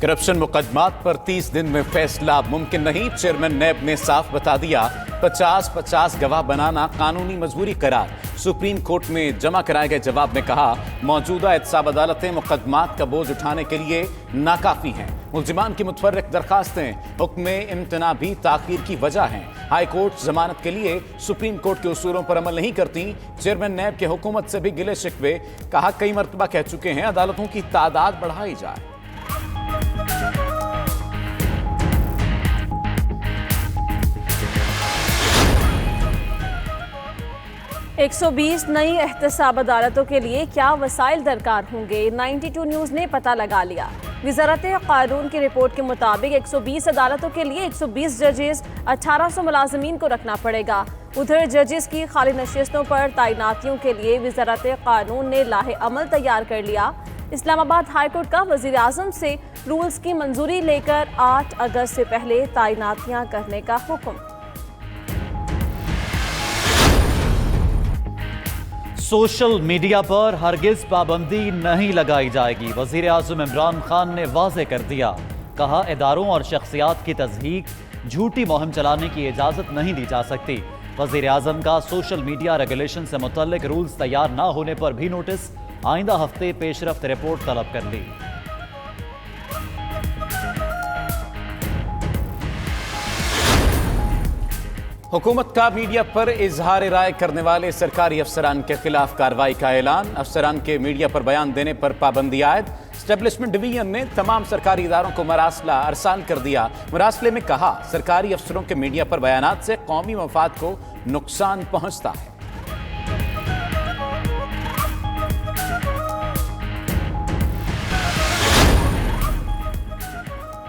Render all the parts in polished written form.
Corruption मुकदमात पर 30 दिन में फैसला मुमकिन नहीं, चेयरमैन नैब ने साफ बता दिया। 50-50 गवाह बनाना कानूनी मजबूरी करार। सुप्रीम कोर्ट में जमा कराए गए जवाब में कहा, मौजूदा एहतसाब अदालतें मुकदमात का बोझ उठाने के लिए नाकाफी हैं। मुल्जिमान की मुतफर्रिक दरखास्तें हुक्म इम्तना भी ताखीर की वजह हैं। हाई कोर्ट जमानत के लिए सुप्रीम कोर्ट के उसूलों पर अमल नहीं करती। चेयरमैन नैब के हुकूमत से भी गिले शिकवे। कहा, कई मरतबा कह चुके हैं अदालतों की तादाद बढ़ाई जाए। 120 नई एहतसाब अदालतों के लिए क्या वसाइल दरकार होंगे, 92 न्यूज़ ने पता लगा लिया। वजारत कानून की रिपोर्ट के मुताबिक 120 अदालतों के लिए 120 जजेस, 1800 मुलाजमीन को रखना पड़ेगा। उधर जजेस की खाली नशिस्तों पर तैनातियों के लिए वजारत कानून ने लाहे अमल तैयार कर लिया। इस्लामाबाद हाई कोर्ट का वजीर आजम से रूल्स की मंजूरी लेकर 8 अगस्त से पहले तैनातियां करने का हुक्म। सोशल मीडिया पर हरगिज पाबंदी नहीं लगाई जाएगी, वजीर आजम इमरान खान ने वाज़े कर दिया। कहा, इदारों और शख्सियात की तज़हीक झूठी मुहिम चलाने की इजाज़त नहीं दी जा सकती। वजीर आजम का सोशल मीडिया रेगुलेशन से मुतल्लिक रूल्स तैयार ना होने पर भी नोटिस, आइंदा हफ्ते पेशरफ्त रिपोर्ट तलब कर ली। हुकूमत का मीडिया पर इजहार राय करने वाले सरकारी अफसरान के खिलाफ कार्रवाई का ऐलान। अफसरान के मीडिया पर बयान देने पर पाबंदी आयद। एस्टेब्लिशमेंट डिवीजन ने तमाम सरकारी इदारों को मरासला अरसाल कर दिया। मरासले में कहा, सरकारी अफसरों के मीडिया पर बयानात से कौमी मफाद को नुकसान पहुंचता है।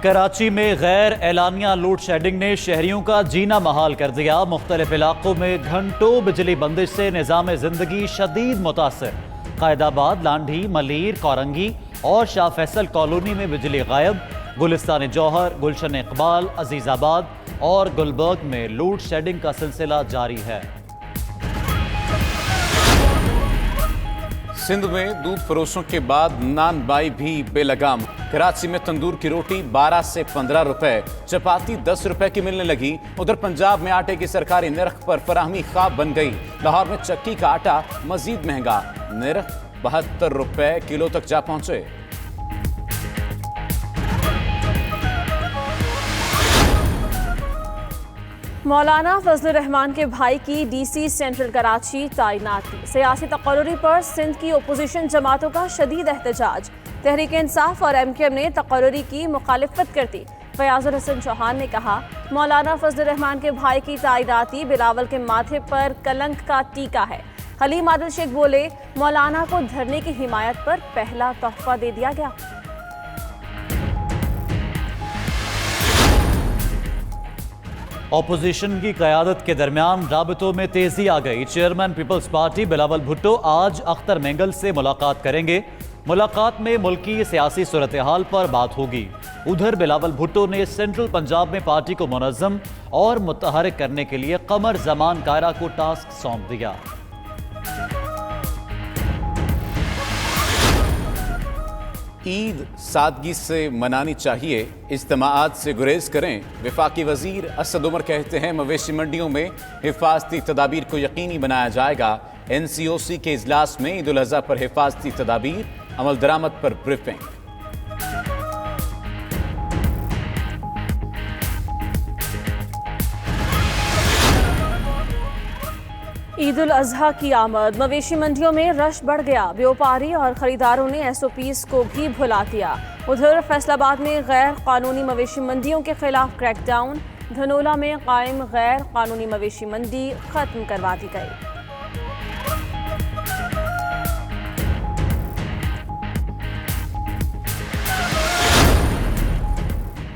कराची में गैर एलानिया लोड शेडिंग ने शहरियों का जीना महाल कर दिया। मुख्तलिफ इलाकों में घंटों बिजली बंदिश से निज़ाम जिंदगी शदीद मुतासर। कायदाबाद, लांढी, मलीर, कौरंगी और शाह फैसल कॉलोनी में बिजली गायब। गुलिस्तान जौहर, गुलशन इकबाल, अजीजाबाद और गुलबर्ग में लोड शेडिंग का सिलसिला जारी है। सिंध में दूध फरोशों के बाद नान बाई भी बेलगाम। कराची में तंदूर की रोटी 12 से 15 रुपए, चपाती 10 रुपए की मिलने लगी। उधर पंजाब में आटे की सरकारी निर्ख पर फराहमी ख्वाब बन गई। लाहौर में चक्की का आटा मजीद महंगा, निर्ख 72 रुपए किलो तक जा पहुंचे। मौलाना फजलुर रहमान के भाई की डीसी सेंट्रल कराची तैनाती। सियासी तकर्री पर सिंध की ओपोजिशन जमातों का शदीद एहतजाज। तहरीक इंसाफ और MKM ने तकर्री की मुखालिफत कर दी। फयाजुल हसन चौहान ने कहा, मौलाना फजलुर रहमान के भाई की तैनाती बिलावल के माथे पर कलंक का टीका है। हलीम आदिल शेख बोले, मौलाना को धरने की हिमायत पर पहला तोहफा दे दिया गया। ऑपोजिशन की क़यादत के दरमियान राबतों में तेजी आ गई। Chairman Peoples Party Bilawal Bhutto आज अख्तर मेंगल से मुलाकात करेंगे। मुलाकात में मुल्की सियासी सूरत हाल पर बात होगी। उधर बिलावल भुट्टो ने सेंट्रल पंजाब में पार्टी को मुनज़्ज़म और मुतहरिक करने के लिए कमर जमान कायरा को टास्क सौंप दिया। ईद सादगी से मनानी चाहिए, इज्तिमाआत से गुरेज करें। वफाकी वजीर असद उमर कहते हैं, मवेशी मंडियों में हिफाजती तदाबीर को यकीनी बनाया जाएगा। NCOC के इजलास में ईद उल अज़हा पर हिफाजती तदाबीर, अमल दरामद पर ब्रीफिंग। ईद उल अज़हा की आमद, मवेशी मंडियों में रश बढ़ गया। व्यापारी और खरीदारों ने SOPs को भी भुला दिया। उधर फैसलाबाद में गैर कानूनी मवेशी मंडियों के खिलाफ क्रैकडाउन। धनोला में कायम गैर कानूनी मवेशी मंडी खत्म करवा दी गई।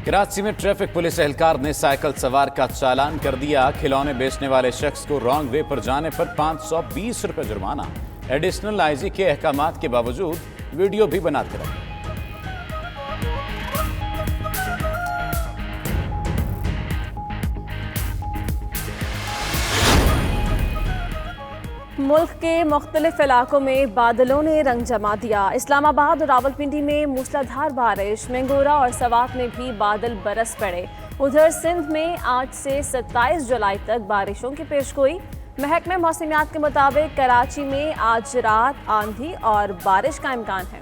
कराची में ट्रैफिक पुलिस एहलकार ने साइकिल सवार का चालान कर दिया। खिलौने बेचने वाले शख्स को रॉन्ग वे पर जाने पर 520 रुपए जुर्माना। एडिशनल IG के अहकामात के बावजूद वीडियो भी बनाते रहे। मुल्क के मुख्तलिफ इलाकों में बादलों ने रंग जमा दिया। इस्लामाबाद और रावलपिंडी में मूसलाधार बारिश, मेंगोरा और सवात में भी बादल बरस पड़े। उधर सिंध में आज से 27 जुलाई तक बारिशों की पेशगोई। महकमे मौसमियात के मुताबिक कराची में आज रात आंधी और बारिश का इम्कान है।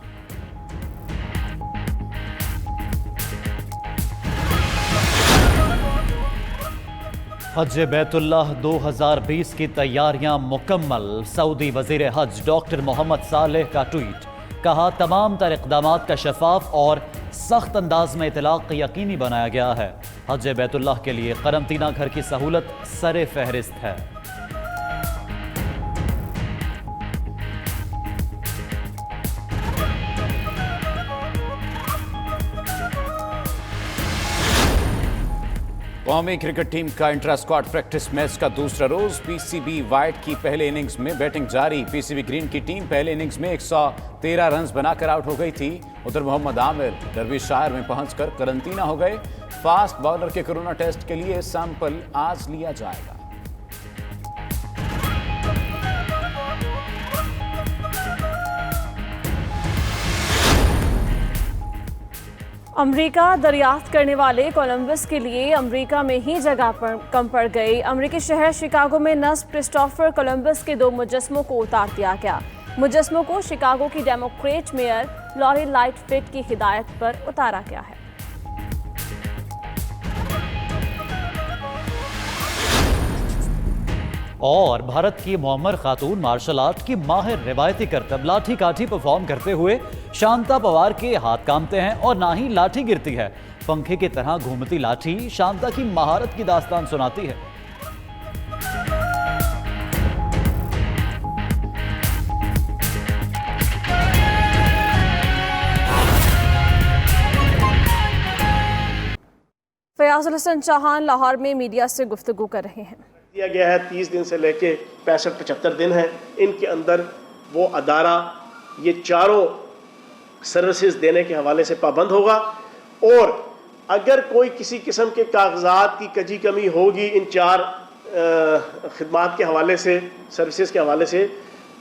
हज बैतुल्लाह 2020 की तैयारियां मुकम्मल। सऊदी वजीर हज डॉक्टर मोहम्मद सालेह का ट्वीट, कहा तमाम तर इक़दामात का शफाफ और सख्त अंदाज में इतलाक़ यकीनी बनाया गया है। हज बैतुल्लाह के लिए करंतना घर की सहूलत सरे फहरिस्त है। कौमी क्रिकेट टीम का इंट्रा स्क्वाड प्रैक्टिस मैच का दूसरा रोज पीसीबी वाइट की पहले इनिंग्स में बैटिंग जारी। पीसीबी ग्रीन की टीम पहले इनिंग्स में 113 रन बनाकर आउट हो गई थी। उधर मोहम्मद आमिर डर्बीशायर में पहुंचकर करंतना हो गए। फास्ट बॉलर के कोरोना टेस्ट के लिए सैंपल आज लिया जाएगा। अमेरिका दरियाफ्त करने वाले कोलंबस के लिए अमेरिका में ही जगह कम पड़ गई। अमेरिकी शहर शिकागो में नस्ब क्रिस्टोफर कोलंबस के 2 मुजस्मों को उतार दिया गया। मुजस्मों को शिकागो की डेमोक्रेट मेयर लॉरी लाइटफिट की हिदायत पर उतारा गया है। और भारत की मोहम्मद खातून मार्शल आर्ट की माहिर रिवायती करतब लाठी काठी परफॉर्म करते हुए शांता पवार के हाथ कांपते हैं और ना ही लाठी गिरती है। पंखे की तरह घूमती लाठी शांता की महारत की दास्तान सुनाती है। फयाजुल हसन चौहान लाहौर में मीडिया से गुफ्तगू कर रहे हैं। दिया गया है 30 दिन से लेके 65-75 दिन है। इनके अंदर वो अदारा ये चारों सर्विसेज देने के हवाले से पाबंद होगा और अगर कोई किसी किस्म के कागजात की कजी कमी होगी इन 4 खिदमात के हवाले से, सर्विसेज के हवाले से,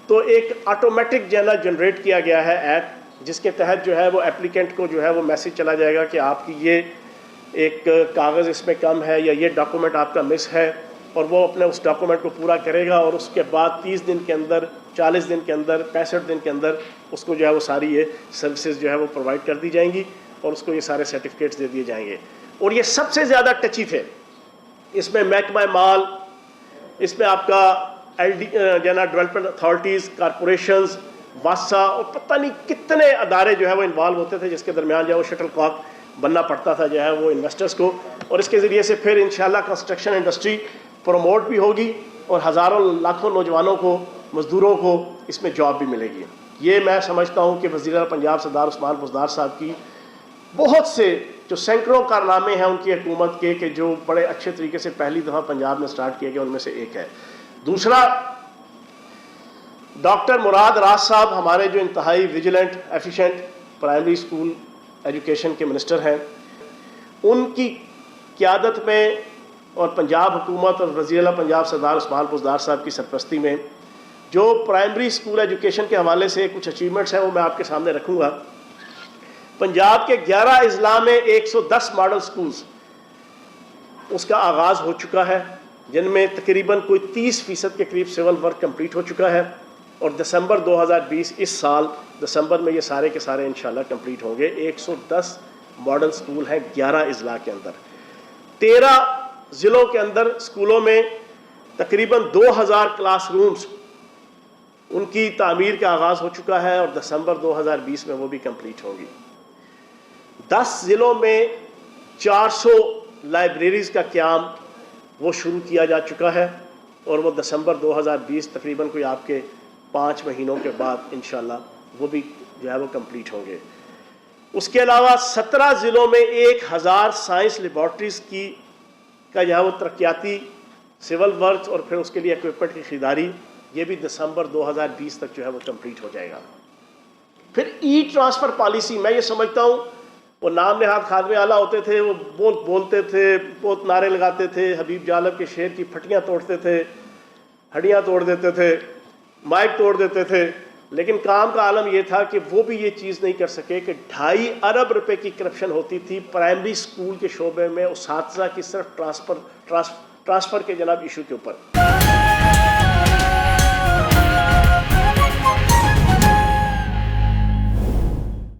तो एक ऑटोमेटिक जो है ना जनरेट किया गया है ऐप, जिसके तहत जो है वो एप्लीकेंट को जो है वो मैसेज चला जाएगा कि आपकी ये एक कागज़ इसमें कम है या ये डॉक्यूमेंट आपका मिस है, और वो अपने उस डॉक्यूमेंट को पूरा करेगा और उसके बाद 30 दिन के अंदर, 40 दिन के अंदर, 65 दिन के अंदर उसको जो है वो सारी ये सर्विसेज जो है वो प्रोवाइड कर दी जाएंगी और उसको ये सारे सर्टिफिकेट्स दे दिए जाएंगे। और ये सबसे ज़्यादा टची थे। इसमें महकमा माल, इसमें आपका जनरल डेवलपमेंट अथॉरिटीज़, कॉरपोरेशंस, वासा और पता नहीं कितने अदारे जो है वो इन्वॉल्व होते थे, जिसके दरमियान जो है वो शटल कॉक बनना पड़ता था जो है वो इन्वेस्टर्स को। और इसके ज़रिए से फिर इंशाल्लाह कंस्ट्रक्शन इंडस्ट्री प्रमोट भी होगी और हज़ारों लाखों नौजवानों को, मज़दूरों को इसमें जॉब भी मिलेगी। ये मैं समझता हूँ कि वज़ीर पंजाब सरदार उस्मान बुज़दार साहब की बहुत से जो सैकड़ों कारनामे हैं उनकी हुकूमत के, कि जो बड़े अच्छे तरीके से पहली दफ़ा पंजाब में स्टार्ट किए गए, उनमें से एक है। दूसरा, डॉक्टर मुराद राज साहब हमारे जो इंतहाई vigilant efficient primary school education के मिनिस्टर हैं, उनकी क़यादत में और पंजाब हुकूमत और वज़ीर पंजाब सरदार उस्मान बुज़दार साहब की सरपरस्ती में जो प्राइमरी स्कूल एजुकेशन के हवाले से कुछ अचीवमेंट्स हैं वो मैं आपके सामने रखूँगा। पंजाब के 11 अजला में 110 मॉडल स्कूल्स उसका आगाज़ हो चुका है, जिनमें तकरीबन कोई 30% के करीब सिविल वर्क कंप्लीट हो चुका है और दिसंबर 2020 इस साल दिसंबर में ये सारे के सारे इंशाल्लाह कंप्लीट होंगे। 110 मॉडल स्कूल हैं 11 अजला के अंदर। 13 ज़िलों के अंदर स्कूलों में तकरीबन 2000 क्लासरूम्स उनकी तामीर का आगाज़ हो चुका है और दिसंबर 2020 में वो भी कंप्लीट होंगी। 10 ज़िलों में 400 लाइब्रेरीज़ का क़याम वो शुरू किया जा चुका है और वो दिसंबर 2020 तकरीबन कोई आपके 5 महीनों के बाद इंशाल्लाह वो भी जो है वो कंप्लीट होंगे। उसके अलावा 17 ज़िलों में 1000 साइंस लेबॉर्ट्रीज़ की का जो है वो तरक्याती सिविल वर्क और फिर उसके लिए इक्विपमेंट की खरीदारी, ये भी दिसंबर 2020 तक जो है वो कंप्लीट हो जाएगा। फिर ई ट्रांसफ़र पॉलिसी, मैं ये समझता हूँ वो नाम नेहाद खादमे आला होते थे, वो बोलते थे, बहुत नारे लगाते थे, हबीब जालब के शेर की फटियाँ तोड़ते थे, हड्डियाँ तोड़ देते थे, माइक तोड़ देते थे। लेकिन काम का आलम यह था कि वो भी ये चीज़ नहीं कर सके कि 2.5 अरब रुपए की करप्शन होती थी प्राइमरी स्कूल के शोबे में उसातिज़ा की सिर्फ ट्रांसफ़र के जनाब इशू के ऊपर।